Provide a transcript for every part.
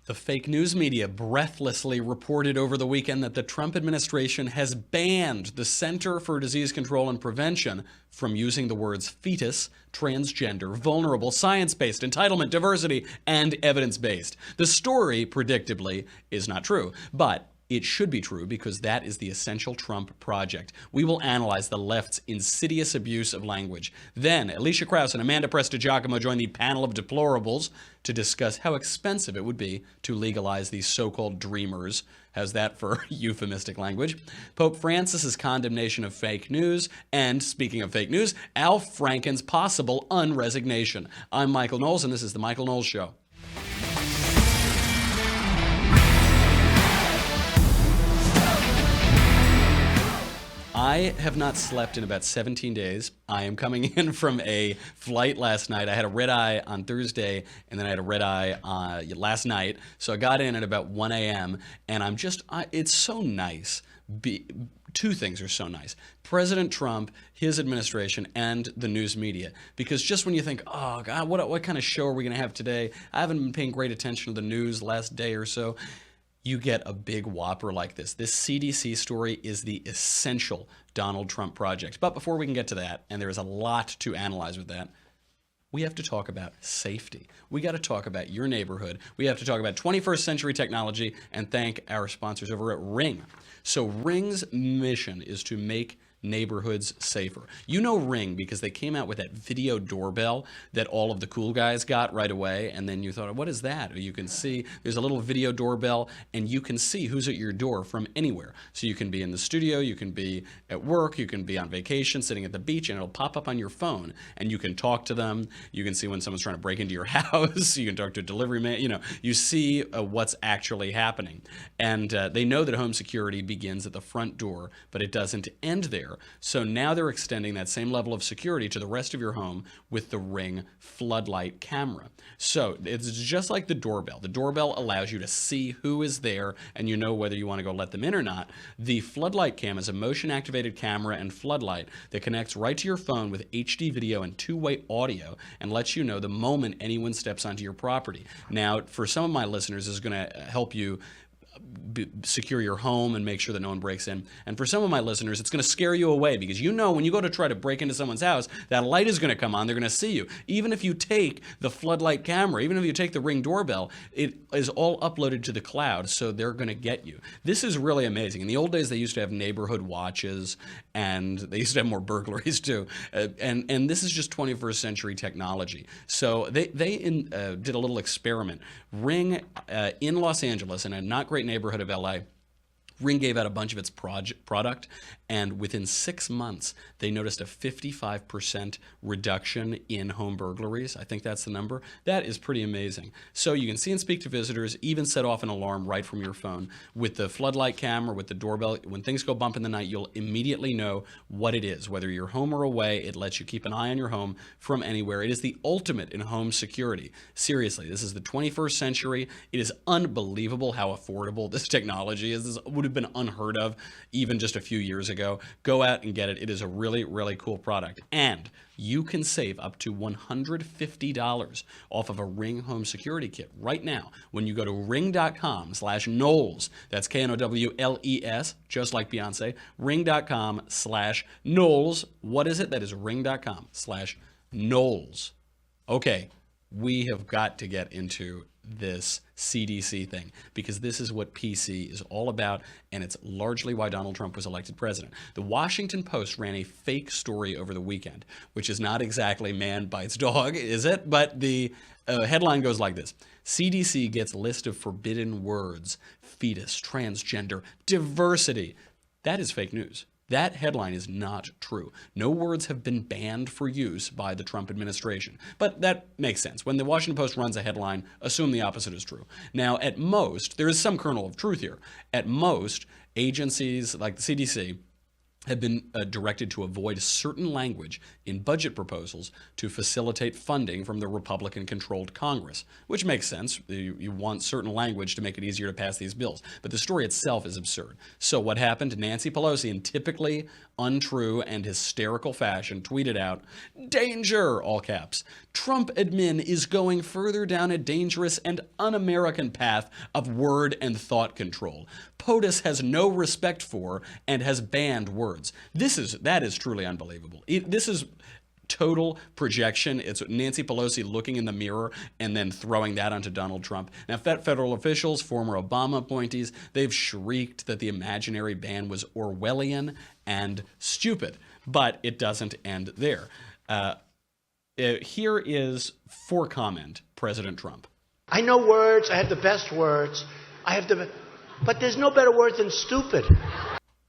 The fake news media breathlessly reported over the weekend that the Trump administration has banned the Center for Disease Control and Prevention from using the words fetus, transgender, vulnerable, science-based, entitlement, diversity, and evidence-based. The story, predictably, is not true, but it should be true because that is the essential Trump project. We will analyze the left's insidious abuse of language. Then, Elisha, Krauss, and Amanda Prestigiacomo join the Panel of Deplorables to discuss how expensive it would be to legalize these so-called dreamers. How's that for euphemistic language? Pope Francis's condemnation of fake news, and speaking of fake news, Al Franken's possible un-resignation. I'm Michael Knowles, and this is The Michael Knowles Show. I have not slept in about 17 days. I am coming in from a flight last night. I had a red eye on Thursday, and then I had a red eye last night. So I got in at about 1 a.m., and it's so nice. Two things are so nice. President Trump, his administration, and the news media. Because just when you think, oh, God, what kind of show are we going to have today? I haven't been paying great attention to the news last day or so. You get a big whopper like this. This CDC story is the essential Donald Trump project. But before we can get to that, and there is a lot to analyze with that, we have to talk about safety. We got to talk about your neighborhood. We have to talk about 21st century technology and thank our sponsors over at Ring. So Ring's mission is to make neighborhoods safer. You know Ring because they came out with that video doorbell that all of the cool guys got right away, and then you thought, what is that? You can see there's a little video doorbell, and you can see who's at your door from anywhere. So you can be in the studio, you can be at work, you can be on vacation, sitting at the beach, and it'll pop up on your phone, and you can talk to them. You can see when someone's trying to break into your house. You can talk to a delivery man. You see what's actually happening. And they know that home security begins at the front door, but it doesn't end there. So now they're extending that same level of security to the rest of your home with the Ring floodlight camera. So it's just like the doorbell. The doorbell allows you to see who is there, and you know whether you want to go let them in or not. The floodlight cam is a motion-activated camera and floodlight that connects right to your phone with HD video and two-way audio and lets you know the moment anyone steps onto your property. Now, for some of my listeners, this is going to help you secure your home and make sure that no one breaks in. And for some of my listeners, it's going to scare you away because when you go to try to break into someone's house, that light is going to come on. They're going to see you. Even if you take the floodlight camera, even if you take the Ring doorbell, it is all uploaded to the cloud, so they're going to get you. This is really amazing. In the old days, they used to have neighborhood watches, and they used to have more burglaries too. And this is just 21st century technology. So they did a little experiment. Ring in Los Angeles, in a not great neighborhood of LA, Ring gave out a bunch of its product, and within 6 months, they noticed a 55% reduction in home burglaries. I think that's the number. That is pretty amazing. So you can see and speak to visitors, even set off an alarm right from your phone. With the floodlight camera, with the doorbell, when things go bump in the night, you'll immediately know what it is. Whether you're home or away, it lets you keep an eye on your home from anywhere. It is the ultimate in home security. Seriously, this is the 21st century. It is unbelievable how affordable this technology is. This would have been unheard of even just a few years ago. Go out and get it. It is a really, really cool product. And you can save up to $150 off of a Ring home security kit right now when you go to ring.com/Knowles. That's Knowles, just like Beyonce. Ring.com/Knowles. What is it? That is ring.com/Knowles. Okay, we have got to get into this CDC thing because this is what PC is all about, and it's largely why Donald Trump was elected president. The Washington Post ran a fake story over the weekend, which is not exactly man bites dog, is it? But the headline goes like this: CDC gets list of forbidden words, fetus, transgender, diversity. That is fake news. That headline is not true. No words have been banned for use by the Trump administration. But that makes sense. When the Washington Post runs a headline, assume the opposite is true. Now, at most, there is some kernel of truth here. At most, agencies like the CDC have been directed to avoid certain language in budget proposals to facilitate funding from the Republican-controlled Congress, which makes sense. You want certain language to make it easier to pass these bills. But the story itself is absurd. So what happened? Nancy Pelosi, in typically untrue and hysterical fashion, tweeted out, "Danger!" all caps. "Trump admin is going further down a dangerous and un-American path of word and thought control. POTUS has no respect for and has banned words." That is truly unbelievable. This is total projection. It's Nancy Pelosi looking in the mirror and then throwing that onto Donald Trump. Now, federal officials, former Obama appointees, they've shrieked that the imaginary ban was Orwellian and stupid, but it doesn't end there. Here is, for comment, President Trump. "I know words. I have the best words. But there's no better word than stupid."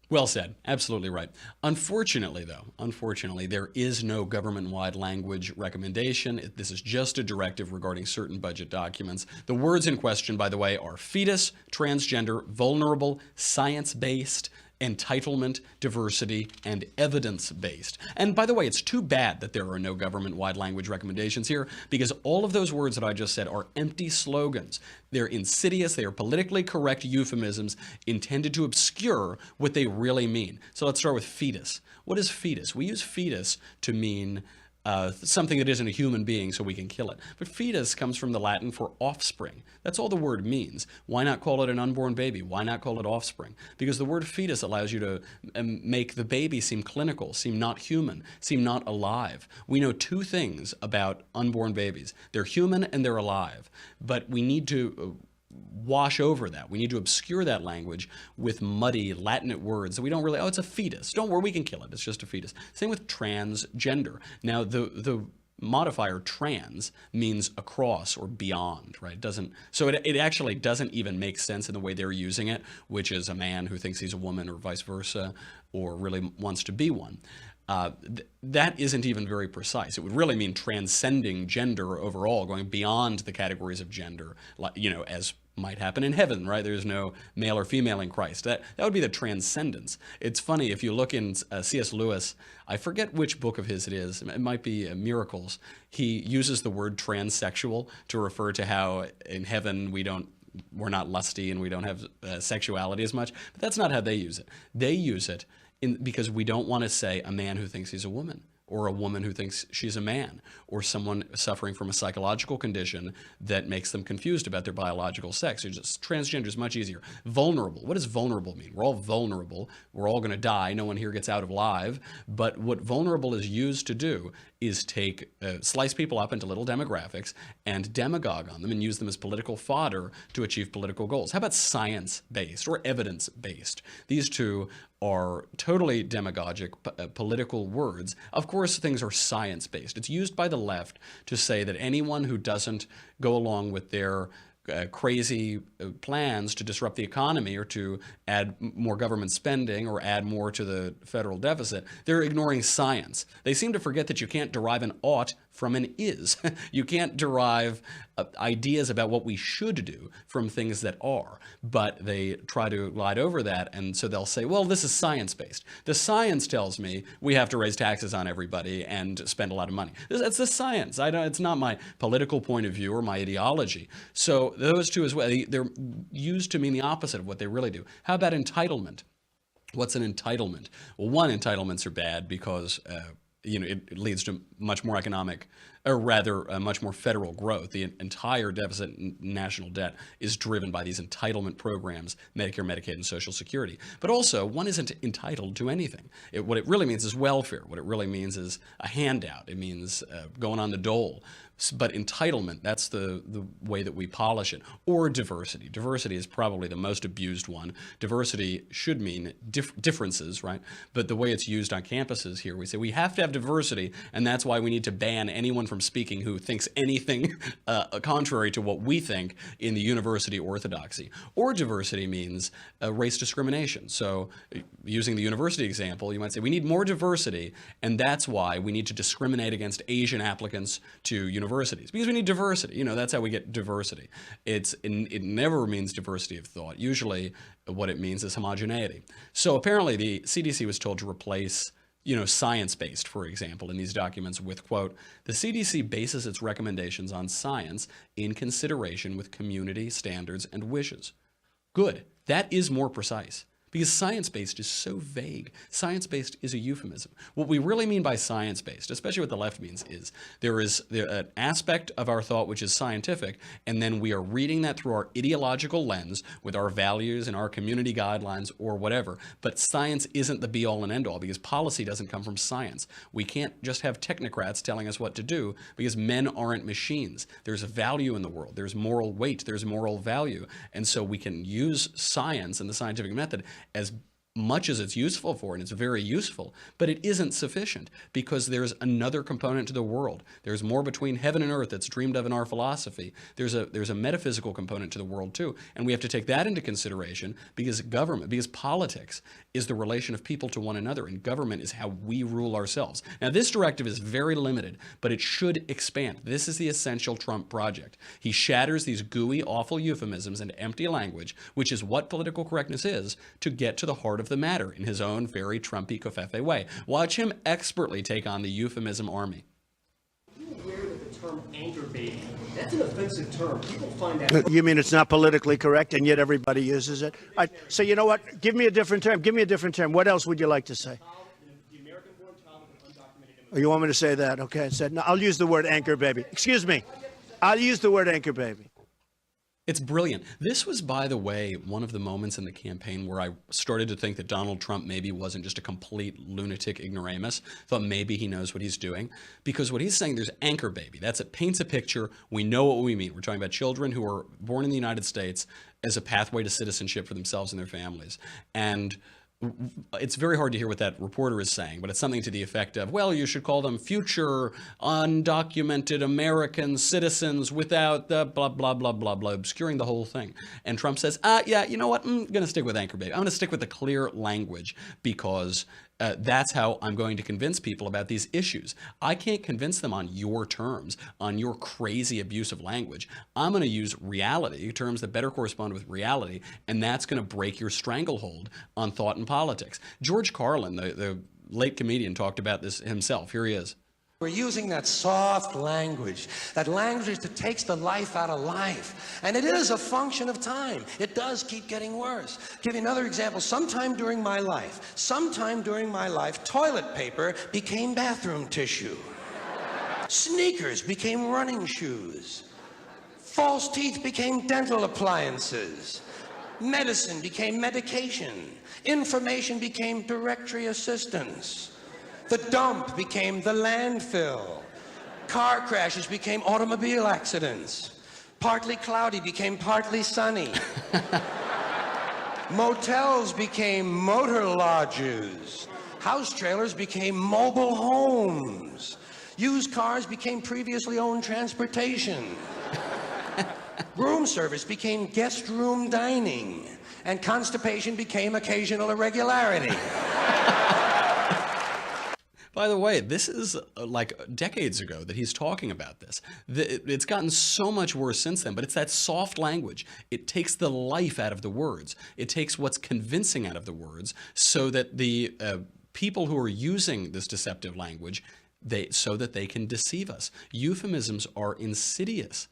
Well said. Absolutely right. Unfortunately, there is no government-wide language recommendation. This is just a directive regarding certain budget documents. The words in question, by the way, are fetus, transgender, vulnerable, science-based, entitlement, diversity, and evidence-based. And by the way, it's too bad that there are no government-wide language recommendations here, because all of those words that I just said are empty slogans. They're insidious, they are politically correct euphemisms intended to obscure what they really mean. So let's start with fetus. What is fetus? We use fetus to mean something that isn't a human being so we can kill it. But fetus comes from the Latin for offspring. That's all the word means. Why not call it an unborn baby? Why not call it offspring? Because the word fetus allows you to make the baby seem clinical, seem not human, seem not alive. We know two things about unborn babies. They're human and they're alive. But we need to wash over that. We need to obscure that language with muddy Latinate words that we don't really, it's a fetus. Don't worry, we can kill it. It's just a fetus. Same with transgender. Now, the modifier trans means across or beyond, right? It actually doesn't even make sense in the way they're using it, which is a man who thinks he's a woman or vice versa, or really wants to be one. That isn't even very precise. It would really mean transcending gender overall, going beyond the categories of gender, as might happen in heaven, right? There's no male or female in Christ. That would be the transcendence. It's funny, if you look in C.S. Lewis, I forget which book of his it is. It might be Miracles. He uses the word transsexual to refer to how in heaven we're not lusty and we don't have sexuality as much. But that's not how they use it. They use it because we don't want to say a man who thinks he's a woman, or a woman who thinks she's a man, or someone suffering from a psychological condition that makes them confused about their biological sex. Transgender is much easier. Vulnerable. What does vulnerable mean? We're all vulnerable. We're all going to die. No one here gets out alive. But what vulnerable is used to do is slice people up into little demographics and demagogue on them and use them as political fodder to achieve political goals. How about science-based or evidence-based? These two are totally demagogic political words. Of course, things are science-based. It's used by the left to say that anyone who doesn't go along with their crazy plans to disrupt the economy or to add more government spending or add more to the federal deficit, they're ignoring science. They seem to forget that you can't derive an ought from an is. You can't derive ideas about what we should do from things that are, but they try to glide over that, and so they'll say, well, this is science-based. The science tells me we have to raise taxes on everybody and spend a lot of money. It's the science. It's not my political point of view or my ideology. So those two as well, they're used to mean the opposite of what they really do. How about entitlement? What's an entitlement? Well, one, entitlements are bad because it leads to much more economic, or rather much more federal growth. The entire deficit in national debt is driven by these entitlement programs, Medicare, Medicaid, and Social Security. But also, one isn't entitled to anything. What it really means is welfare. What it really means is a handout. It means going on the dole. But entitlement, that's the way that we polish it. Or diversity. Diversity is probably the most abused one. Diversity should mean differences, right? But the way it's used on campuses here, we say we have to have diversity, and that's why we need to ban anyone from from speaking who thinks anything contrary to what we think in the university orthodoxy. Or diversity means race discrimination. So using the university example, you might say we need more diversity, and that's why we need to discriminate against Asian applicants to universities, because we need diversity. That's how we get diversity. It never means diversity of thought. Usually what it means is homogeneity. So apparently the CDC was told to replace science-based, for example, in these documents with, quote, the CDC bases its recommendations on science in consideration with community standards and wishes. Good. That is more precise. Because science-based is so vague. Science-based is a euphemism. What we really mean by science-based, especially what the left means, is there is an aspect of our thought which is scientific, and then we are reading that through our ideological lens with our values and our community guidelines or whatever. But science isn't the be-all and end-all, because policy doesn't come from science. We can't just have technocrats telling us what to do, because men aren't machines. There's a value in the world. There's moral weight. There's moral value. And so we can use science and the scientific method as much as it's useful for, and it's very useful, but it isn't sufficient, because there's another component to the world. There's more between heaven and earth that's dreamed of in our philosophy. There's a metaphysical component to the world too, and we have to take that into consideration, because politics is the relation of people to one another, and government is how we rule ourselves. Now, this directive is very limited, but it should expand. This is the essential Trump project. He shatters these gooey, awful euphemisms and empty language, which is what political correctness is, to get to the heart of the matter in his own very Trumpy, covfefe way. Watch him expertly take on the euphemism army. Are you aware that the term anchor baby, that's an offensive term? People find that... You mean it's not politically correct, and yet everybody uses it? So you know what? Give me a different term. Give me a different term. What else would you like to say? The American-born child of an undocumented immigrant. Oh, you want me to say that? Okay, I said, no, I'll use the word anchor baby. Excuse me. I'll use the word anchor baby. It's brilliant. This was, by the way, one of the moments in the campaign where I started to think that Donald Trump maybe wasn't just a complete lunatic ignoramus. Thought maybe he knows what he's doing. Because what he's saying, there's anchor baby. It paints a picture. We know what we mean. We're talking about children who are born in the United States as a pathway to citizenship for themselves and their families. And it's very hard to hear what that reporter is saying, but it's something to the effect of, well, you should call them future undocumented American citizens without the blah, blah, blah, blah, blah, obscuring the whole thing. And Trump says, yeah, you know what? I'm going to stick with anchor baby. I'm going to stick with the clear language, because that's how I'm going to convince people about these issues. I can't convince them on your terms, on your crazy abusive language. I'm going to use reality, terms that better correspond with reality, and that's going to break your stranglehold on thought and politics. George Carlin, the late comedian, talked about this himself. Here he is. We're using that soft language that takes the life out of life. And it is a function of time. It does keep getting worse. Give you another example. Sometime during my life, toilet paper became bathroom tissue. Sneakers became running shoes. False teeth became dental appliances. Medicine became medication. Information became directory assistance. The dump became the landfill. Car crashes became automobile accidents. Partly cloudy became partly sunny. Motels became motor lodges. House trailers became mobile homes. Used cars became previously owned transportation. Room service became guest room dining. And constipation became occasional irregularity. By the way, this is like decades ago that he's talking about this. It's gotten so much worse since then, but it's that soft language. It takes the life out of the words. It takes what's convincing out of the words, so that the people who are using this deceptive language, so that they can deceive us. Euphemisms are insidious.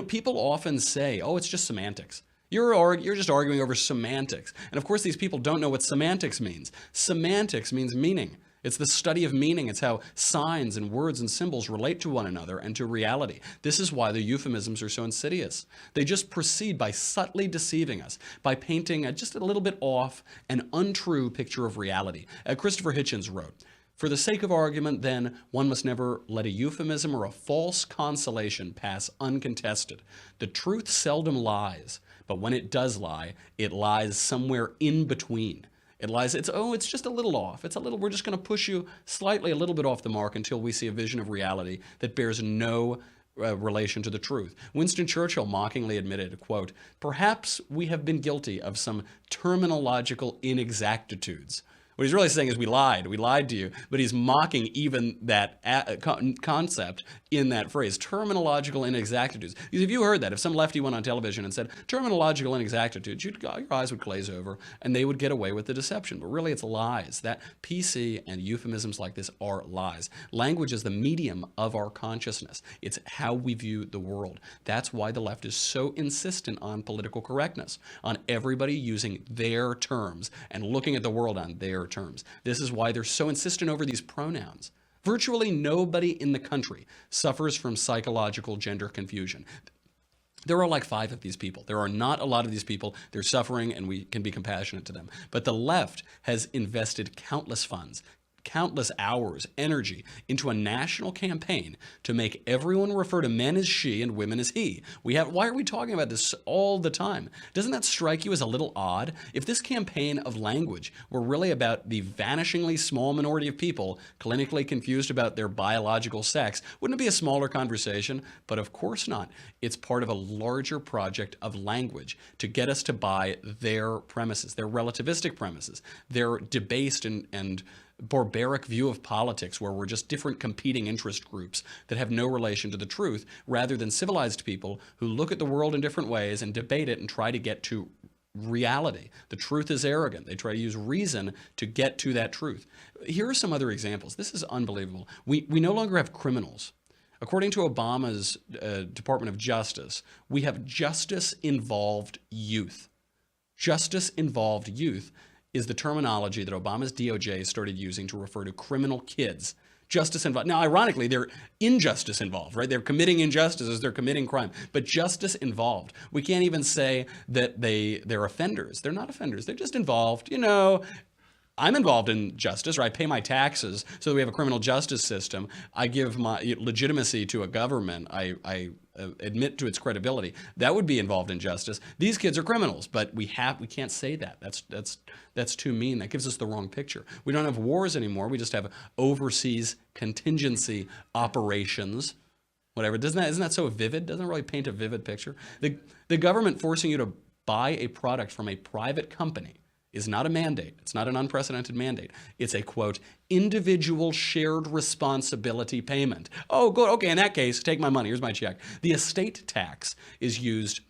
People often say, oh, it's just semantics. You're just arguing over semantics. And of course, these people don't know what semantics means. Semantics means meaning. It's the study of meaning. It's how signs and words and symbols relate to one another and to reality. This is why the euphemisms are so insidious. They just proceed by subtly deceiving us, by painting just a little bit off an untrue picture of reality. Christopher Hitchens wrote, "For the sake of argument, then, one must never let a euphemism or a false consolation pass uncontested. The truth seldom lies, but when it does lie, it lies somewhere in between. It lies, it's just a little off. We're just going to push you slightly a little bit off the mark until we see a vision of reality that bears no relation to the truth. Winston Churchill mockingly admitted, quote, "Perhaps we have been guilty of some terminological inexactitudes." What he's really saying is we lied to you, but he's mocking even that concept in that phrase, terminological inexactitudes. Because if you heard that, if some lefty went on television and said terminological inexactitudes, your eyes would glaze over and they would get away with the deception. But really it's lies. That PC and euphemisms like this are lies. Language is the medium of our consciousness. It's how we view the world. That's why the left is so insistent on political correctness, on everybody using their terms and looking at the world on their terms. This is why they're so insistent over these pronouns. Virtually nobody in the country suffers from psychological gender confusion. There are like 5 of these people. There are not a lot of these people. They're suffering and we can be compassionate to them. But the left has invested countless funds, countless hours, energy into a national campaign to make everyone refer to men as she and women as he. Why are we talking about this all the time? Doesn't that strike you as a little odd? If this campaign of language were really about the vanishingly small minority of people clinically confused about their biological sex, wouldn't it be a smaller conversation? But of course not. It's part of a larger project of language to get us to buy their premises, their relativistic premises, their debased and barbaric view of politics where we're just different competing interest groups that have no relation to the truth, rather than civilized people who look at the world in different ways and debate it and try to get to reality. The truth is arrogant. They try to use reason to get to that truth. Here are some other examples. This is unbelievable. We no longer have criminals. According to Obama's Department of Justice, we have justice-involved youth. Justice-involved youth is the terminology that Obama's DOJ started using to refer to criminal kids. Justice involved. Now, ironically, they're injustice involved, right? They're committing injustices, they're committing crime, but justice involved. We can't even say that they're offenders. They're not offenders. They're just involved. You know, I'm involved in justice, or I pay my taxes so that we have a criminal justice system. I give my legitimacy to a government. I admit to its credibility. That would be involved in justice. These kids are criminals, but we can't say that. That's too mean. That gives us the wrong picture. We don't have wars anymore. We just have overseas contingency operations. Whatever. Isn't that so vivid? Doesn't it really paint a vivid picture? The government forcing you to buy a product from a private company is not a mandate. It's not an unprecedented mandate. It's a, quote, individual shared responsibility payment. Oh, good. Okay, in that case, take my money. Here's my check. The estate tax is used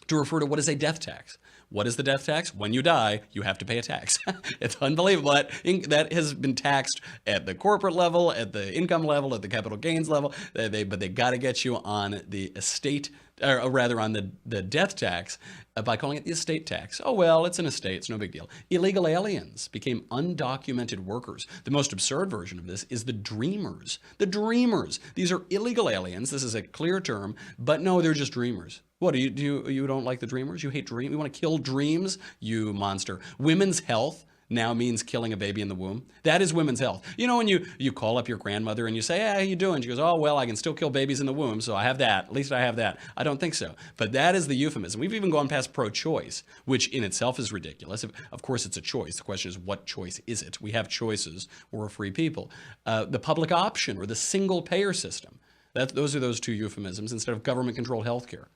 to refer to what is a death tax. What is the death tax? When you die, you have to pay a tax. It's unbelievable. That has been taxed at the corporate level, at the income level, at the capital gains level. But they got to get you on the estate, or rather on the death tax by calling it the estate tax. Oh, well, it's an estate. It's no big deal. Illegal aliens became undocumented workers. The most absurd version of this is the dreamers. The dreamers. These are illegal aliens. This is a clear term, but no, they're just dreamers. What, you don't like the dreamers? You hate dreams? You want to kill dreams? You monster. Women's health now means killing a baby in the womb. That is women's health. You know, when you call up your grandmother and you say, hey, how you doing? She goes, oh, well, I can still kill babies in the womb, so I have that. At least I have that. I don't think so. But that is the euphemism. We've even gone past pro-choice, which in itself is ridiculous. Of course, it's a choice. The question is, what choice is it? We have choices. We're free people. The public option or the single-payer system. Those are those two euphemisms instead of government-controlled health care.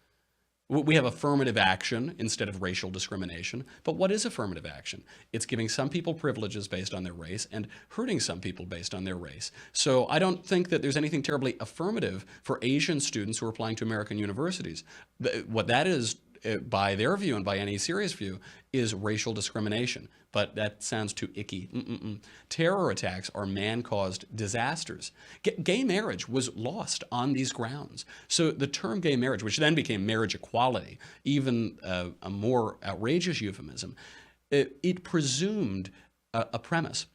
We have affirmative action instead of racial discrimination. But what is affirmative action? It's giving some people privileges based on their race and hurting some people based on their race. So I don't think that there's anything terribly affirmative for Asian students who are applying to American universities. What that is, by their view and by any serious view, is racial discrimination. But that sounds too icky. Terror attacks are man-caused disasters. Gay marriage was lost on these grounds. So the term gay marriage, which then became marriage equality, even a more outrageous euphemism, it presumed a premise.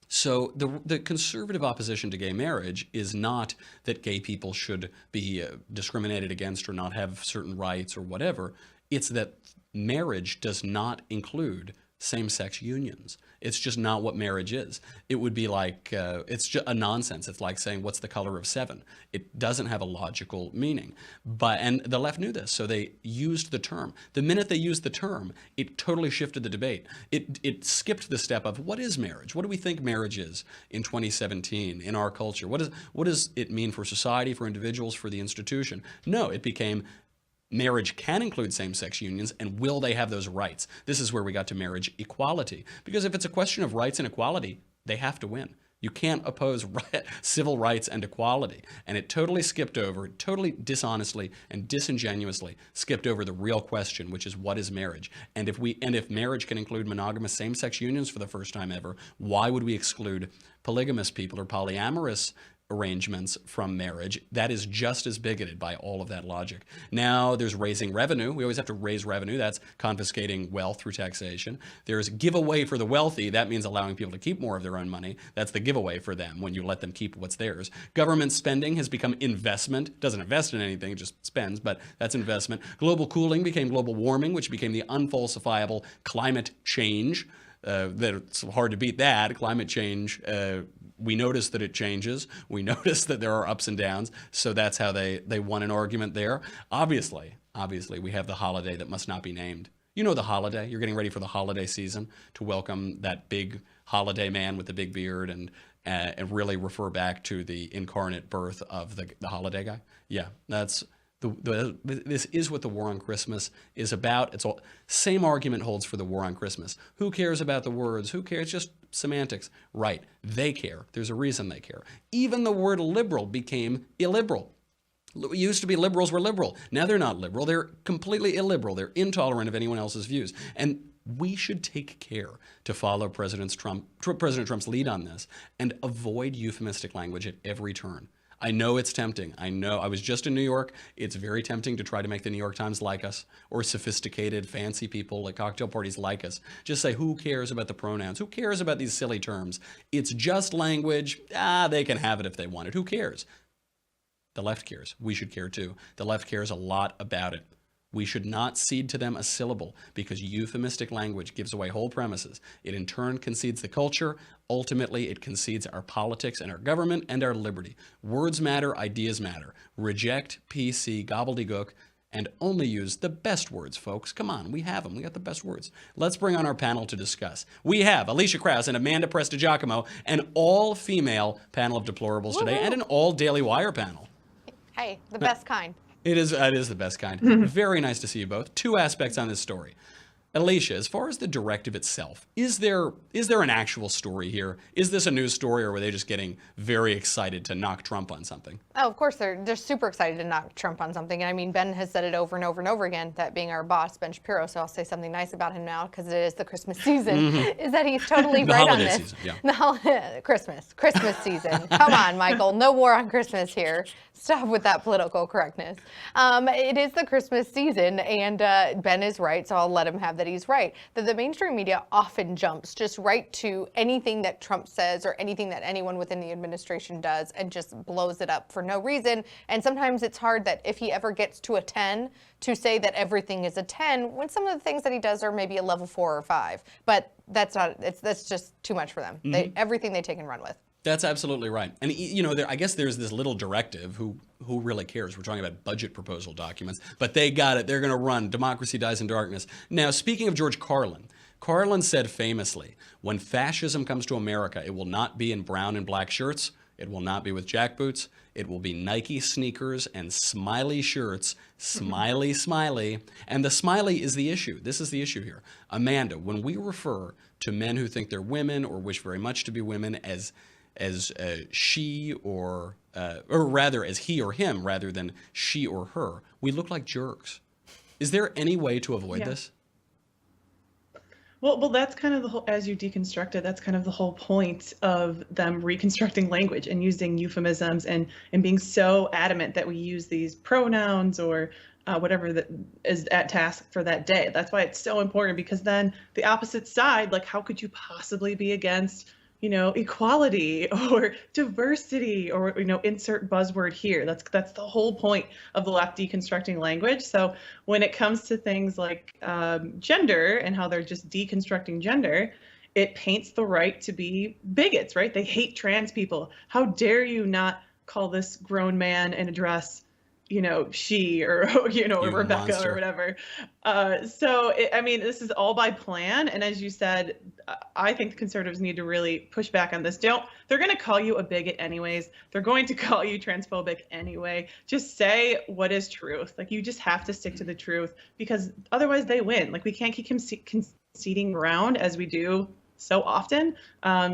So the conservative opposition to gay marriage is not that gay people should be discriminated against or not have certain rights or whatever. It's that marriage does not include same-sex unions. It's just not what marriage is. It would be like, it's just a nonsense. It's like saying, what's the color of 7? It doesn't have a logical meaning. And the left knew this, so they used the term. The minute they used the term, it totally shifted the debate. It skipped the step of, what is marriage? What do we think marriage is in 2017 in our culture? What does it mean for society, for individuals, for the institution? No, it became, marriage can include same-sex unions, and will they have those rights? This is where we got to marriage equality. Because if it's a question of rights and equality, they have to win. You can't oppose civil rights and equality. And it totally skipped over, totally dishonestly and disingenuously skipped over the real question, which is, what is marriage? And if marriage can include monogamous same-sex unions for the first time ever, why would we exclude polygamous people or polyamorous arrangements from marriage? That is just as bigoted by all of that logic. Now there's raising revenue. We always have to raise revenue. That's confiscating wealth through taxation. There's giveaway for the wealthy. That means allowing people to keep more of their own money. That's the giveaway for them when you let them keep what's theirs. Government spending has become investment. Doesn't invest in anything, it just spends, but that's investment. Global cooling became global warming, which became the unfalsifiable climate change. It's hard to beat that. Climate change, we notice that it changes. We notice that there are ups and downs. So that's how they won an argument there. Obviously, we have the holiday that must not be named. You know the holiday. You're getting ready for the holiday season to welcome that big holiday man with the big beard and really refer back to the incarnate birth of the holiday guy. Yeah, that's... This is what the war on Christmas is about. It's all same argument holds for the war on Christmas. Who cares about the words? Who cares? It's just semantics. Right. They care. There's a reason they care. Even the word liberal became illiberal. It used to be liberals were liberal. Now they're not liberal. They're completely illiberal. They're intolerant of anyone else's views. And we should take care to follow President Trump's lead on this and avoid euphemistic language at every turn. I know it's tempting. I know. I was just in New York. It's very tempting to try to make the New York Times like us, or sophisticated, fancy people at cocktail parties like us. Just say, who cares about the pronouns? Who cares about these silly terms? It's just language. They can have it if they want it. Who cares? The left cares. We should care too. The left cares a lot about it. We should not cede to them a syllable, because euphemistic language gives away whole premises. It in turn concedes the culture. Ultimately, it concedes our politics and our government and our liberty. Words matter, ideas matter. Reject PC gobbledygook and only use the best words, folks. Come on, we have them. We got the best words. Let's bring on our panel to discuss. We have Elisha Krauss and Amanda Prestigiacomo, an all-female panel of deplorables today, and an all-Daily Wire panel. Hey, the best kind. It is the best kind. Very nice to see you both. Two aspects on this story. Elisha, as far as the directive itself, is there an actual story here? Is this a news story, or were they just getting very excited to knock Trump on something? Oh, of course, they're super excited to knock Trump on something. And I mean, Ben has said it over and over and over again, that being our boss, Ben Shapiro, so I'll say something nice about him now because it is the Christmas season, is that he's totally right on this. Season, yeah. The Christmas season. Come on, Michael, no war on Christmas here. Stop with that political correctness. It is the Christmas season, and Ben is right, so I'll let him have that he's right. That the mainstream media often jumps just right to anything that Trump says or anything that anyone within the administration does and just blows it up for no reason. And sometimes it's hard that if he ever gets to a 10 to say that everything is a 10 when some of the things that he does are maybe a level 4 or 5. But that's just too much for them. Everything they take and run with. That's absolutely right. And, you know, I guess there's this little directive, who really cares? We're talking about budget proposal documents, but they got it. They're going to run. Democracy dies in darkness. Now, speaking of George Carlin, Carlin said famously, when fascism comes to America, it will not be in brown and black shirts. It will not be with jackboots. It will be Nike sneakers and smiley shirts, smiley, smiley. And the smiley is the issue. This is the issue here. Amanda, when we refer to men who think they're women or wish very much to be women as she or rather as he or him rather than she or her, we look like jerks. Is there any way to avoid this? Well, that's kind of the whole, as you deconstruct it, that's kind of the whole point of them reconstructing language and using euphemisms and being so adamant that we use these pronouns or whatever that is at task for that day. That's why it's so important, because then the opposite side, like, how could you possibly be against, equality or diversity or, insert buzzword here. That's the whole point of the left deconstructing language. So when it comes to things like gender and how they're just deconstructing gender, it paints the right to be bigots, right? They hate trans people. How dare you not call this grown man in a dress, she or, or Rebecca monster. or whatever. This is all by plan. And as you said, I think the conservatives need to really push back on this. They're going to call you a bigot anyways. They're going to call you transphobic anyway. Just say what is truth. Like, you just have to stick to the truth, because otherwise they win. Like, we can't keep conceding ground as we do so often.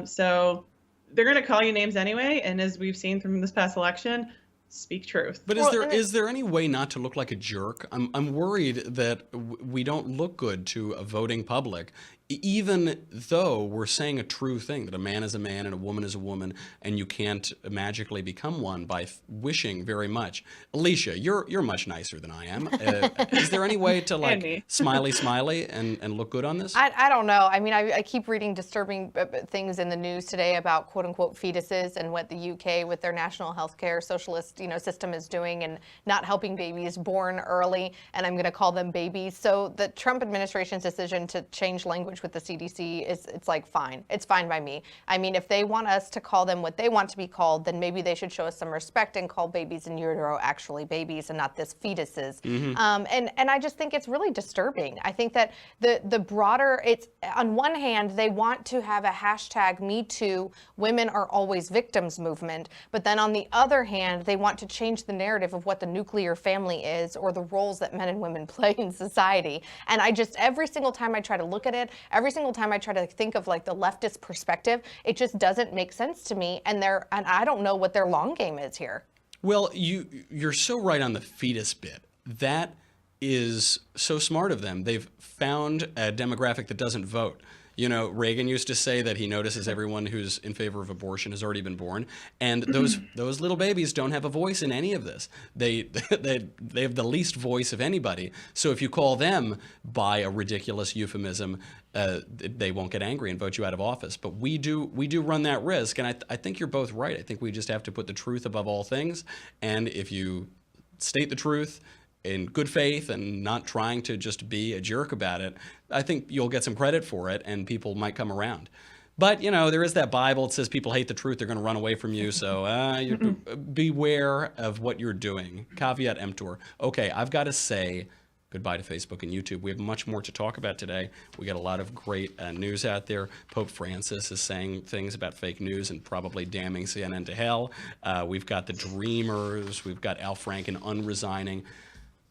So they're going to call you names anyway. And as we've seen from this past election, speak truth. But is there any way not to look like a jerk? I'm worried that we don't look good to a voting public, even though we're saying a true thing, that a man is a man and a woman is a woman, and you can't magically become one by wishing very much. Elisha, you're much nicer than I am. Is there any way to smiley and look good on this? I don't know. I mean, I keep reading disturbing things in the news today about quote unquote fetuses and what the UK with their national healthcare socialist system is doing and not helping babies born early. And I'm going to call them babies. So the Trump administration's decision to change language with the CDC it's like fine. It's fine by me. I mean, if they want us to call them what they want to be called, then maybe they should show us some respect and call babies in utero actually babies and not this fetuses. And I just think it's really disturbing. I think that the broader, it's on one hand, they want to have a hashtag Me Too, women are always victims movement. But then on the other hand, they want to change the narrative of what the nuclear family is or the roles that men and women play in society. And every single time I try to look at it, every single time I try to think of like the leftist perspective, it just doesn't make sense to me. And I don't know what their long game is here. Well, you're so right on the fetus bit. That is so smart of them. They've found a demographic that doesn't vote. Reagan used to say that he notices everyone who's in favor of abortion has already been born, and those little babies don't have a voice in any of this. They have the least voice of anybody. So if you call them by a ridiculous euphemism, they won't get angry and vote you out of office. But we do run that risk, and I think you're both right. I think we just have to put the truth above all things, and if you state the truth in good faith and not trying to just be a jerk about it, I think you'll get some credit for it and people might come around. But, there is that Bible. It says people hate the truth. They're going to run away from you. So beware of what you're doing. Caveat emptor. Okay, I've got to say goodbye to Facebook and YouTube. We have much more to talk about today. We got a lot of great news out there. Pope Francis is saying things about fake news and probably damning CNN to hell. We've got the Dreamers. We've got Al Franken unresigning.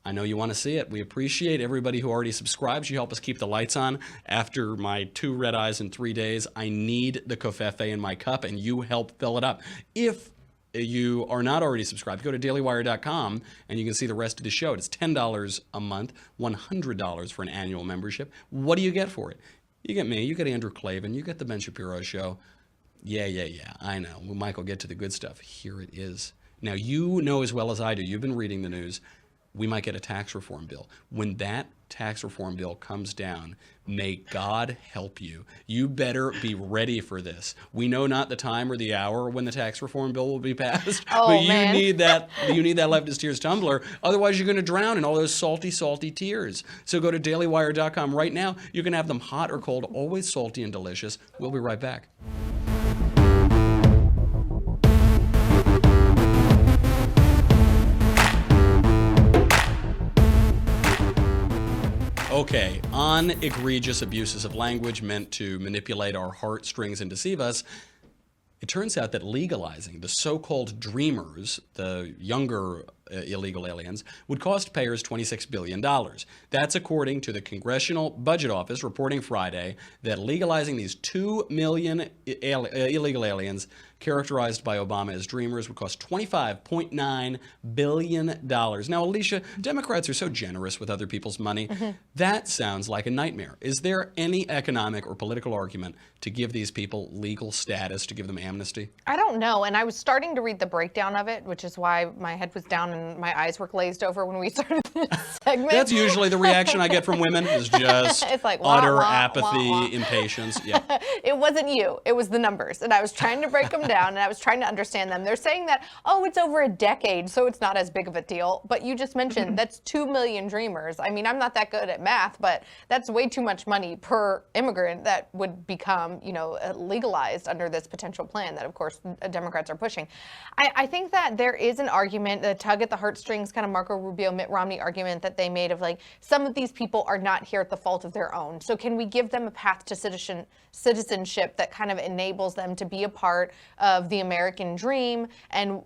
I know you want to see it. We appreciate everybody who already subscribes. You help us keep the lights on. After my 2 red eyes in 3 days, I need the covfefe in my cup, and you help fill it up. If you are not already subscribed, go to dailywire.com, and you can see the rest of the show. It's $10 a month, $100 for an annual membership. What do you get for it? You get me. You get Andrew Klavan. You get the Ben Shapiro Show. Yeah. I know. Well, Michael, get to the good stuff. Here it is. Now, you know as well as I do. You've been reading the news. We might get a tax reform bill. When that tax reform bill comes down, may God help you. You better be ready for this. We know not the time or the hour when the tax reform bill will be passed, but man. you need that leftist tears tumbler. Otherwise, you're going to drown in all those salty, salty tears. So go to dailywire.com right now. You can have them hot or cold, always salty and delicious. We'll be right back. Okay, on egregious abuses of language meant to manipulate our heartstrings and deceive us, it turns out that legalizing the so-called dreamers, the younger illegal aliens, would cost payers $26 billion. That's according to the Congressional Budget Office reporting Friday that legalizing these 2 million illegal aliens characterized by Obama as dreamers, would cost $25.9 billion. Now, Elisha, Democrats are so generous with other people's money. That sounds like a nightmare. Is there any economic or political argument to give these people legal status, to give them amnesty? I don't know. And I was starting to read the breakdown of it, which is why my head was down and my eyes were glazed over when we started this segment. That's usually the reaction I get from women, is just It's like, wah, utter wah, apathy, wah, wah. impatience. Yeah. It wasn't you. It was the numbers. And I was trying to break them down and I was trying to understand them. They're saying that, oh, it's over a decade, so it's not as big of a deal. But you just mentioned that's 2 million dreamers. I mean, I'm not that good at math, but that's way too much money per immigrant that would become, legalized under this potential plan that, of course, Democrats are pushing. I think that there is an argument, the tug at the heartstrings kind of Marco Rubio, Mitt Romney argument that they made of like, some of these people are not here at the fault of their own. So can we give them a path to citizenship that kind of enables them to be a part of the American dream?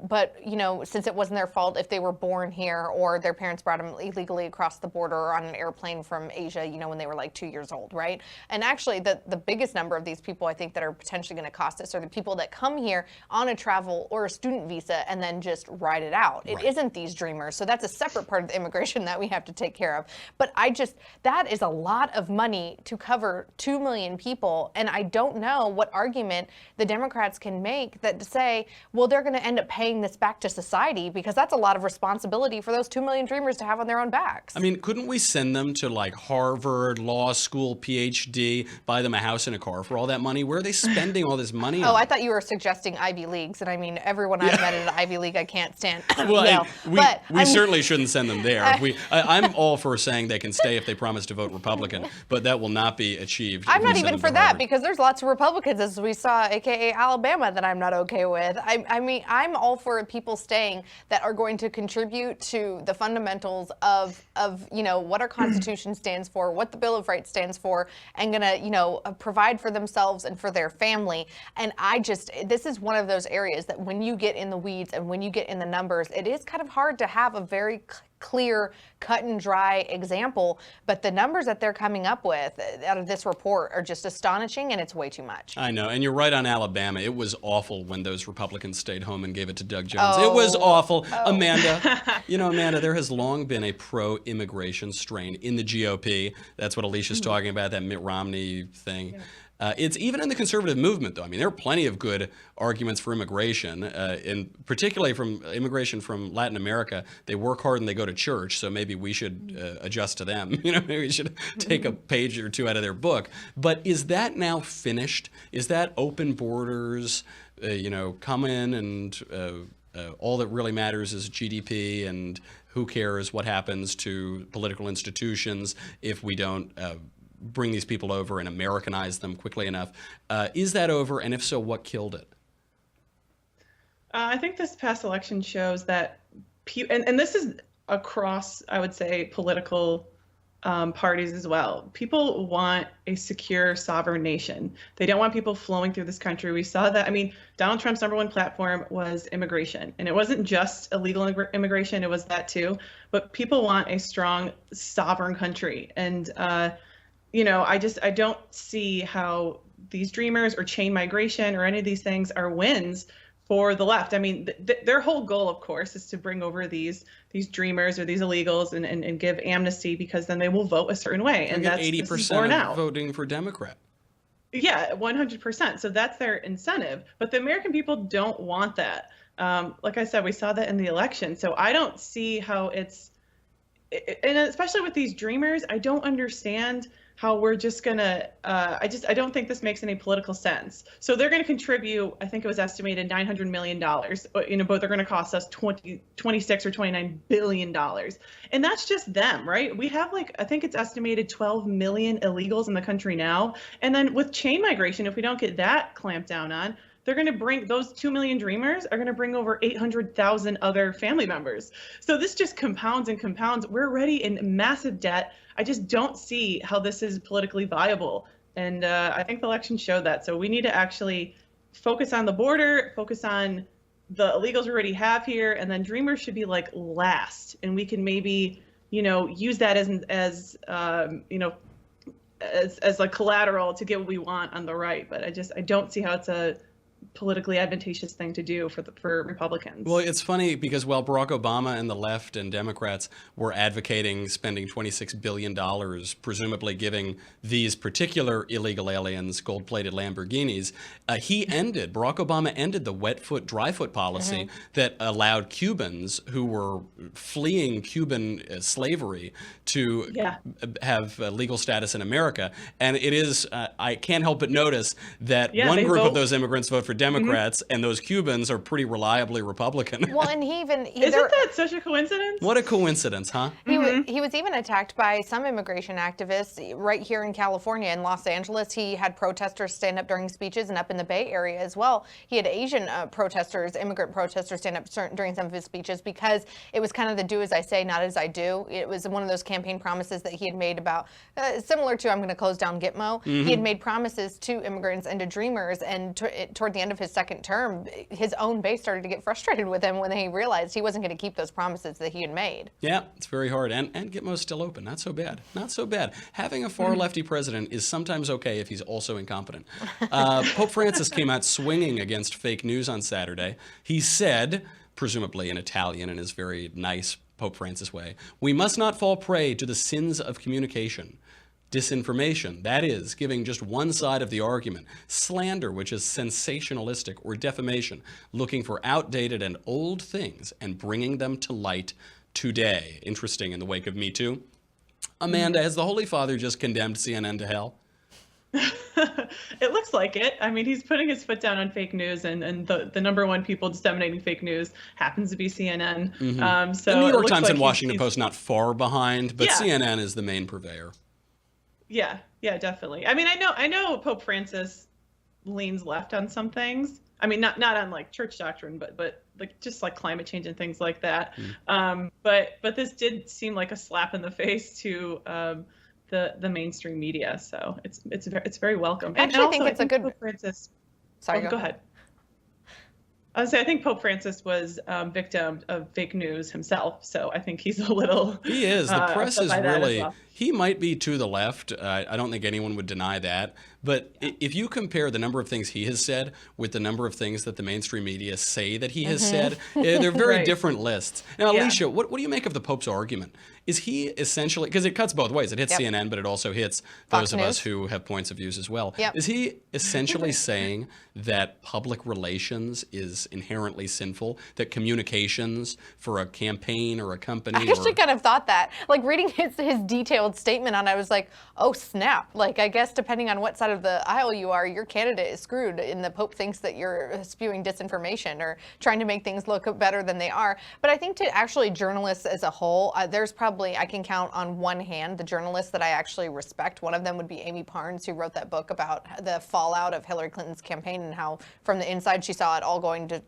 But since it wasn't their fault if they were born here or their parents brought them illegally across the border or on an airplane from Asia, when they were like 2 years old, right? And actually, the biggest number of these people I think that are potentially going to cost us are the people that come here on a travel or a student visa and then just ride it out. It isn't these dreamers. So that's a separate part of the immigration that we have to take care of. But that is a lot of money to cover 2 million people. And I don't know what argument the Democrats can make that to say, well, they're going to end up paying this back to society, because that's a lot of responsibility for those 2 million dreamers to have on their own backs. I mean, couldn't we send them to like Harvard, law school, PhD, buy them a house and a car for all that money? Where are they spending all this money on? Oh, I thought you were suggesting Ivy Leagues. And I mean, everyone I've met at an Ivy League, I can't stand. Well, But we certainly shouldn't send them there. I'm all for saying they can stay if they promise to vote Republican, but that will not be achieved. I'm if we not send even them for to that, Harvard. because there's lots of Republicans, as we saw, aka Alabama, that I'm not okay with. I mean, I'm all for people staying that are going to contribute to the fundamentals of what our Constitution stands for, what the Bill of Rights stands for, and gonna provide for themselves and for their family. And this is one of those areas that when you get in the weeds and when you get in the numbers, it is kind of hard to have a very clear, cut and dry example, but the numbers that they're coming up with out of this report are just astonishing, and it's way too much. I know, and you're right on Alabama. It was awful when those Republicans stayed home and gave it to Doug Jones. It was awful. Amanda, Amanda, there has long been a pro-immigration strain in the GOP. That's what Alicia's talking about, that Mitt Romney thing. It's even in the conservative movement, though. I mean, there are plenty of good arguments for immigration, and particularly from immigration from Latin America. They work hard and they go to church, so maybe we should adjust to them. Maybe we should take a page or two out of their book. But is that now finished? Is that open borders, come in and all that really matters is GDP, and who cares what happens to political institutions if we don't bring these people over and Americanize them quickly enough? Is that over? And if so, what killed it? I think this past election shows that, and this is across, I would say, political parties as well. People want a secure, sovereign nation. They don't want people flowing through this country. We saw that. I mean, Donald Trump's number one platform was immigration, and it wasn't just illegal immigration. It was that too. But people want a strong, sovereign country. And I don't see how these dreamers or chain migration or any of these things are wins for the left. I mean, their whole goal, of course, is to bring over these dreamers or these illegals and give amnesty, because then they will vote a certain way. And that's 80% voting for Democrat. Yeah, 100%. So that's their incentive. But the American people don't want that. Like I said, we saw that in the election. So I don't see how and especially with these dreamers, I don't understand how we're just gonna, I don't think this makes any political sense. So they're gonna contribute, I think it was estimated $900 million, but they're gonna cost us 26 or $29 billion. And that's just them, right? We have I think it's estimated 12 million illegals in the country now. And then with chain migration, if we don't get that clamped down on, they're going to bring, those 2 million dreamers are going to bring over 800,000 other family members. So this just compounds and compounds. We're already in massive debt. I just don't see how this is politically viable. And I think the election showed that. So we need to actually focus on the border, focus on the illegals we already have here, and then dreamers should be last. And we can maybe, use that as collateral to get what we want on the right. But I don't see how it's a politically advantageous thing to do for Republicans. Well, it's funny because while Barack Obama and the left and Democrats were advocating spending $26 billion, presumably giving these particular illegal aliens gold-plated Lamborghinis, Barack Obama ended the wet foot, dry foot policy that allowed Cubans who were fleeing Cuban slavery to have legal status in America. And it is, I can't help but notice that one group of those immigrants vote for Democrats, and those Cubans are pretty reliably Republican. Well, and isn't that such a coincidence? What a coincidence, huh? He was even attacked by some immigration activists right here in California. In Los Angeles, he had protesters stand up during speeches, and up in the Bay Area as well. He had Asian protesters, immigrant protesters, stand up during some of his speeches because it was kind of the do as I say, not as I do. It was one of those campaign promises that he had made about, similar to I'm going to close down Gitmo. He had made promises to immigrants and to dreamers, and toward the end of his second term, his own base started to get frustrated with him when he realized he wasn't going to keep those promises that he had made. Yeah, it's very hard. And Gitmo's still open. Not so bad. Not so bad. Having a far lefty president is sometimes okay if he's also incompetent. Pope Francis came out swinging against fake news on Saturday. He said, presumably in Italian in his very nice Pope Francis way, "We must not fall prey to the sins of communication. Disinformation, that is, giving just one side of the argument. Slander, which is sensationalistic, or defamation, looking for outdated and old things and bringing them to light today." Interesting, in the wake of Me Too. Amanda, has the Holy Father just condemned CNN to hell? It looks like it. I mean, he's putting his foot down on fake news, and the number one people disseminating fake news happens to be CNN. So the New York Times and Washington Post not far behind, but CNN is the main purveyor. Yeah, definitely. I mean, I know Pope Francis leans left on some things. I mean, not on like church doctrine, but like just like climate change and things like that. But this did seem like a slap in the face to the mainstream media. So it's very welcome. I actually think it's a good. Pope Francis. Sorry, go ahead. I would say I think Pope Francis was victim of fake news himself, so I think he's a little. He is. The press is really. Well. He might be to the left. I don't think anyone would deny that. But if you compare the number of things he has said with the number of things that the mainstream media say that he has said, they're very different lists. Now, Elisha, what do you make of the Pope's argument? Is he essentially, because it cuts both ways. It hits CNN, but it also hits those of us who have points of views as well. Is he essentially saying that public relations is inherently sinful, that communications for a campaign or a company? I actually kind of thought that. Like reading his detailed statement on it, I was like, oh snap. Like I guess depending on what side of the aisle you are, your candidate is screwed, and the Pope thinks that you're spewing disinformation or trying to make things look better than they are. But I think to actually journalists as a whole, there's probably, I can count on one hand the journalists that I actually respect. One of them would be Amy Parnes, who wrote that book about the fallout of Hillary Clinton's campaign and how from the inside she saw it all going to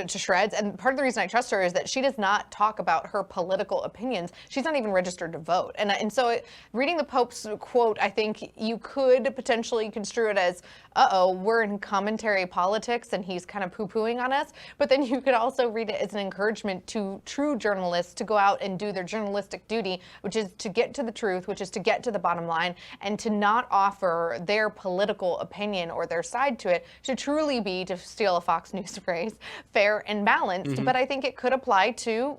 shreds. And part of the reason I trust her is that she does not talk about her political opinions. She's not even registered to vote. And so reading the Pope's quote, I think you could potentially construe it as, we're in commentary politics and he's kind of poo-pooing on us. But then you could also read it as an encouragement to true journalists to go out and do their journalistic duty, which is to get to the truth, which is to get to the bottom line, and to not offer their political opinion or their side to it, to truly be, to steal a Fox News phrase, fair and balanced. But I think it could apply to,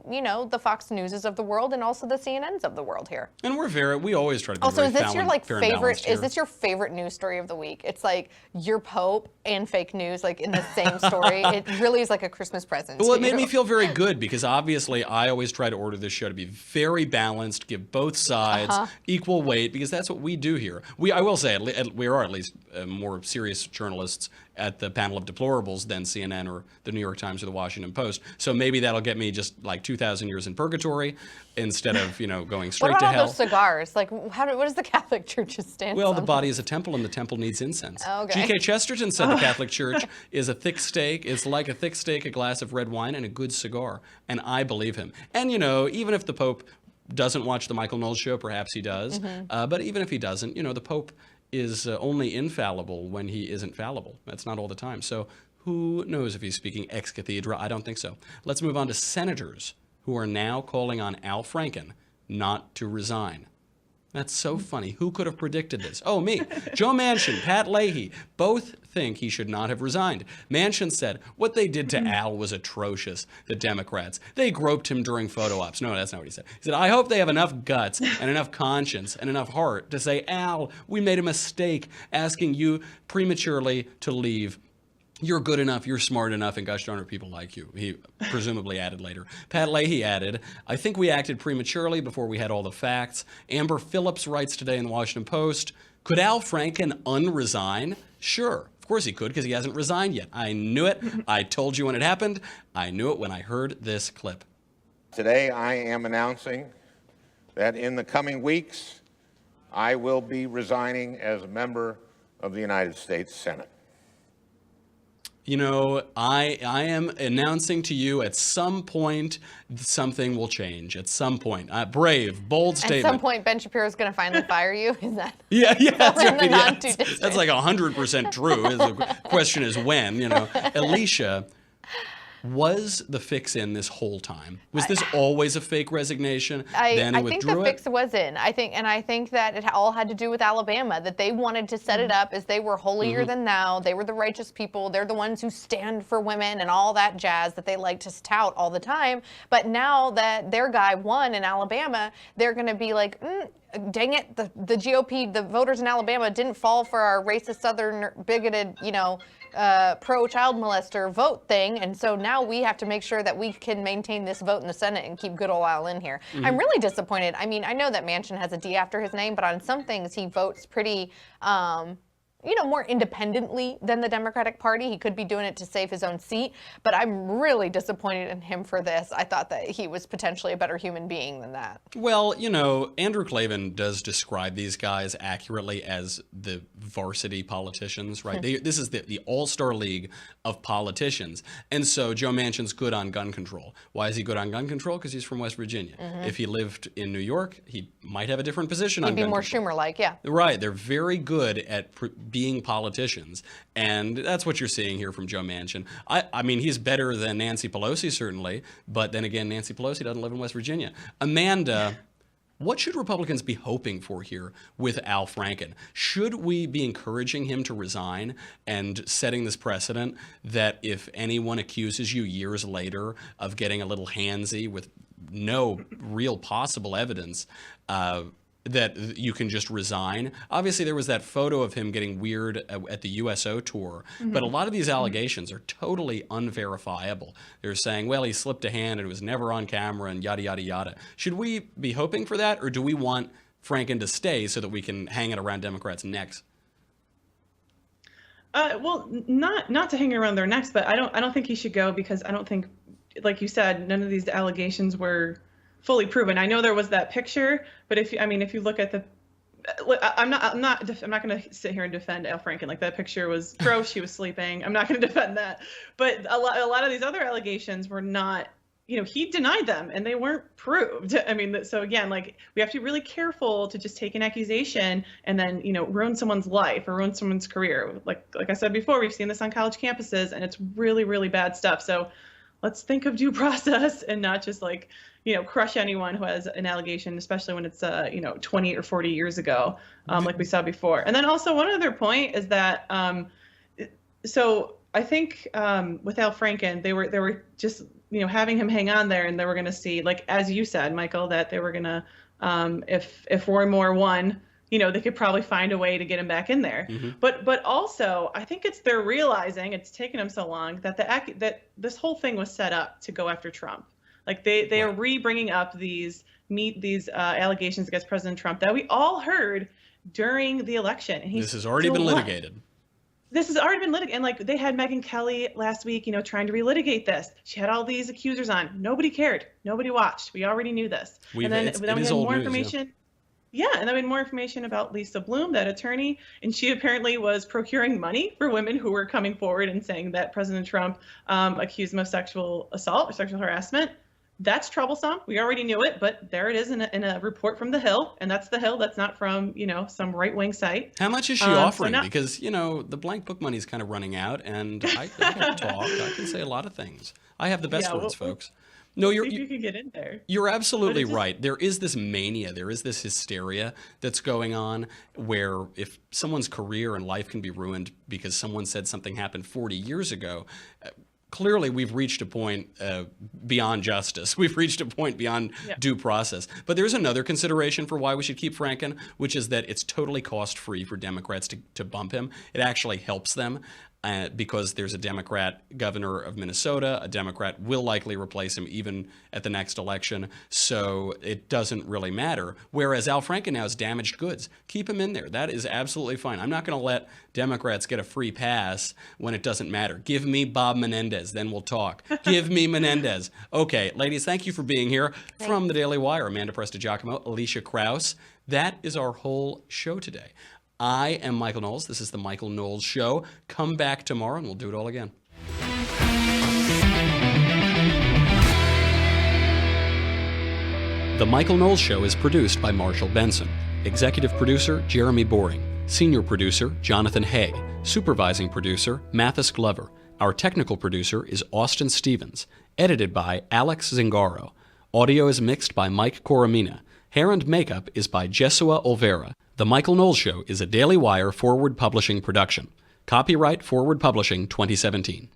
the Fox Newses of the world and also the CNNs of the world here. And we always try to be also, very is this your favorite? Is this your favorite news story of the week? It's like your Pope and fake news, like in the same story. It really is like a Christmas present. Well, it made me feel very good because obviously I always try to order this show to be very balanced, give both sides equal weight, because that's what we do here. I will say we are at least more serious journalists at the Panel of Deplorables than CNN or the New York Times or the Washington Post. So maybe that'll get me just like 2,000 years in purgatory instead of, going straight to hell. What about all those cigars? Like, what does the Catholic Church's stance Well, on? the body is a temple and the temple needs incense. Okay. G.K. Chesterton said the Catholic Church is a thick steak. It's like a thick steak, a glass of red wine, and a good cigar. And I believe him. And, even if the Pope doesn't watch the Michael Knowles show, perhaps he does. But even if he doesn't, the Pope is only infallible when he isn't fallible. That's not all the time. So who knows if he's speaking ex cathedra? I don't think so. Let's move on to senators who are now calling on Al Franken not to resign. That's so funny. Who could have predicted this? Oh, me. Joe Manchin, Pat Leahy, both think he should not have resigned. Manchin said, what they did to Al was atrocious, the Democrats. They groped him during photo ops. No, that's not what he said. He said, I hope they have enough guts and enough conscience and enough heart to say, Al, we made a mistake asking you prematurely to leave. You're good enough, you're smart enough, and gosh darn it, people like you. He presumably added later. Pat Leahy added, I think we acted prematurely before we had all the facts. Amber Phillips writes today in the Washington Post, could Al Franken unresign? Sure, of course he could, because he hasn't resigned yet. I knew it. I told you when it happened. I knew it when I heard this clip. Today I am announcing that in the coming weeks, I will be resigning as a member of the United States Senate. You know, I am announcing to you at some point something will change. At some point. Brave, bold statement. At some point, Ben Shapiro is going to finally fire you? Is that? Yeah, that's in the right. not too distant. That's like 100% true. The question is when, you know. Elisha, was the fix in this whole time? Was this always a fake resignation? I Then think withdrew the it? fix was in. I think that it all had to do with Alabama, that they wanted to set it up as they were holier than thou. They were the righteous people. They're the ones who stand for women and all that jazz that they like to tout all the time. But now that their guy won in Alabama, they're going to be like, dang it, the GOP, the voters in Alabama didn't fall for our racist, southern, bigoted, pro-child molester vote thing, and so now we have to make sure that we can maintain this vote in the Senate and keep good old Al in here. I'm really disappointed. I mean, I know that Manchin has a D after his name, but on some things he votes pretty more independently than the Democratic Party. He could be doing it to save his own seat, but I'm really disappointed in him for this. I thought that he was potentially a better human being than that. Well, Andrew Klavan does describe these guys accurately as the varsity politicians, right? This is the all-star league of politicians. And so Joe Manchin's good on gun control. Why is he good on gun control? Because he's from West Virginia. If he lived in New York, he might have a different position on gun control. He'd be more Schumer-like, yeah. Right. They're very good at being politicians. And that's what you're seeing here from Joe Manchin. I mean, he's better than Nancy Pelosi, certainly. But then again, Nancy Pelosi doesn't live in West Virginia. Amanda, what should Republicans be hoping for here with Al Franken? Should we be encouraging him to resign and setting this precedent that if anyone accuses you years later of getting a little handsy with no real possible evidence, that you can just resign? Obviously, there was that photo of him getting weird at the USO tour, but a lot of these allegations are totally unverifiable. They're saying, well, he slipped a hand and it was never on camera and yada, yada, yada. Should we be hoping for that, or do we want Franken to stay so that we can hang it around Democrats' necks? Well, not to hang around their necks, but I don't think he should go, because I don't think, like you said, none of these allegations were fully proven. I know there was that picture, but if you look at the, I'm not going to sit here and defend Al Franken. Like, that picture was gross. She was sleeping. I'm not going to defend that. But a lot of these other allegations were not, he denied them and they weren't proved. I mean, so again, like, we have to be really careful to just take an accusation and then, ruin someone's life or ruin someone's career. Like I said before, we've seen this on college campuses, and it's really, really bad stuff. So let's think of due process and not just crush anyone who has an allegation, especially when it's 20 or 40 years ago, like we saw before. And then also one other point is that so I think with Al Franken, they were just having him hang on there, and they were going to see, like, as you said, Michael, that they were going to if Roy Moore won, they could probably find a way to get him back in there. But also, I think they're realizing, it's taken them so long, that that this whole thing was set up to go after Trump. Like, they are re-bringing up these allegations against President Trump that we all heard during the election. And this has already been litigated. This has already been litigated. And, like, they had Megyn Kelly last week, trying to relitigate this. She had all these accusers on. Nobody cared. Nobody watched. We already knew this. And then we had more information. Yeah, and then we had more information about Lisa Bloom, that attorney, and she apparently was procuring money for women who were coming forward and saying that President Trump accused them of sexual assault or sexual harassment. That's troublesome. We already knew it, but there it is in a report from The Hill, and that's The Hill. That's not from, some right-wing site. How much is she offering? Because, the blank book money is kind of running out, and I can talk. I can say a lot of things. I have the best words, folks. No, See if you can get in there. You're absolutely But it just- right. There is this mania, there is this hysteria that's going on where if someone's career and life can be ruined because someone said something happened 40 years ago, clearly we've reached a point beyond justice. We've reached a point beyond due process. But there's another consideration for why we should keep Franken, which is that it's totally cost-free for Democrats to bump him. It actually helps them. Because there's a Democrat governor of Minnesota, a Democrat will likely replace him even at the next election, so it doesn't really matter. Whereas Al Franken now is damaged goods. Keep him in there. That is absolutely fine. I'm not going to let Democrats get a free pass when it doesn't matter. Give me Bob Menendez, then we'll talk. Give me Menendez. Okay, ladies, thank you for being here. From the Daily Wire, Amanda Prestigiacomo, Elisha Krauss. That is our whole show today. I am Michael Knowles. This is the Michael Knowles Show. Come back tomorrow and we'll do it all again. The Michael Knowles Show is produced by Marshall Benson. Executive producer, Jeremy Boring. Senior producer, Jonathan Hay. Supervising producer, Mathis Glover. Our technical producer is Austin Stevens. Edited by Alex Zingaro. Audio is mixed by Mike Coromina. Hair and makeup is by Jesua Olvera. The Michael Knowles Show is a Daily Wire Forward Publishing production. Copyright Forward Publishing 2017.